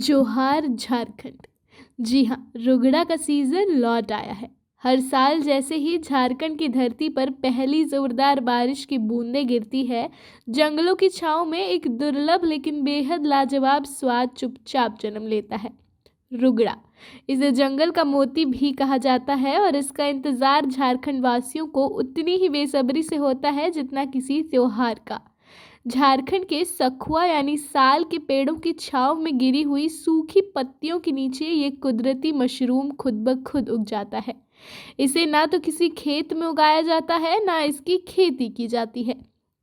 जोहार झारखंड। जी हाँ, रुगड़ा का सीजन लौट आया है। हर साल जैसे ही झारखंड की धरती पर पहली जोरदार बारिश की बूंदें गिरती है, जंगलों की छांव में एक दुर्लभ लेकिन बेहद लाजवाब स्वाद चुपचाप जन्म लेता है। रुगड़ा, इसे जंगल का मोती भी कहा जाता है और इसका इंतजार झारखंड वासियों को उतनी ही बेसब्री से होता है जितना किसी त्योहार का। झारखंड के सखुआ यानी साल के पेड़ों की छांव में गिरी हुई सूखी पत्तियों के नीचे ये कुदरती मशरूम खुद ब खुद उग जाता है। इसे ना तो किसी खेत में उगाया जाता है, ना इसकी खेती की जाती है।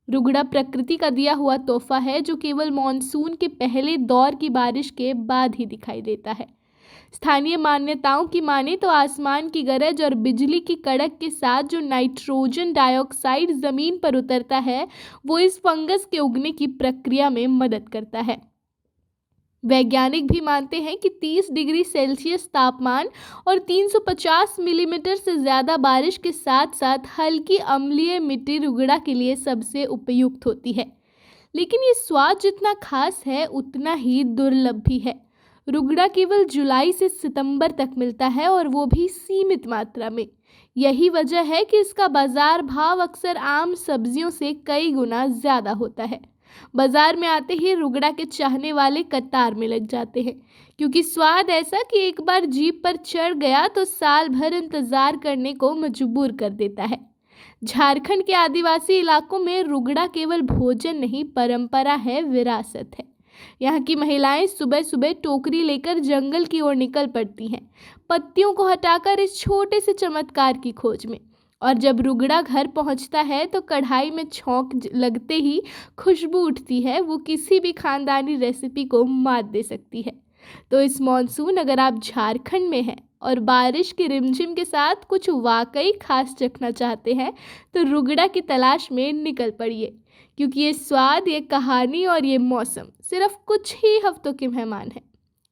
रुगड़ा प्रकृति का दिया हुआ तोहफा है जो केवल मॉनसून के पहले दौर की बारिश के बाद ही दिखाई देता है। स्थानीय मान्यताओं की माने तो आसमान की गरज और बिजली की कड़क के साथ जो नाइट्रोजन डाइऑक्साइड जमीन पर उतरता है, वो इस फंगस के उगने की प्रक्रिया में मदद करता है। वैज्ञानिक भी मानते हैं कि 30 डिग्री सेल्सियस तापमान और 350 मिलीमीटर से ज़्यादा बारिश के साथ साथ हल्की अम्लीय मिट्टी रुगड़ा के लिए सबसे उपयुक्त होती है। लेकिन ये स्वाद जितना खास है उतना ही दुर्लभ भी है। रुगड़ा केवल जुलाई से सितंबर तक मिलता है और वो भी सीमित मात्रा में। यही वजह है कि इसका बाजार भाव अक्सर आम सब्जियों से कई गुना ज़्यादा होता है। बाजार में आते ही रुगड़ा के चाहने वाले कतार में लग जाते हैं, क्योंकि स्वाद ऐसा कि एक बार जीभ पर चढ़ गया तो साल भर इंतजार करने को मजबूर कर देता है। झारखंड के आदिवासी इलाकों में रुगड़ा केवल भोजन नहीं, परंपरा है, विरासत है। यहाँ की महिलाएं सुबह सुबह टोकरी लेकर जंगल की ओर निकल पड़ती हैं, पत्तियों को हटाकर इस छोटे से चमत्कार की खोज में। और जब रुगड़ा घर पहुँचता है तो कढ़ाई में छौंक लगते ही खुशबू उठती है, वो किसी भी खानदानी रेसिपी को मात दे सकती है। तो इस मॉनसून अगर आप झारखंड में हैं और बारिश की रिमझिम के साथ कुछ वाकई खास चखना चाहते हैं तो रुगड़ा की तलाश में निकल पड़िए, क्योंकि ये स्वाद, ये कहानी और ये मौसम सिर्फ कुछ ही हफ्तों के मेहमान हैं।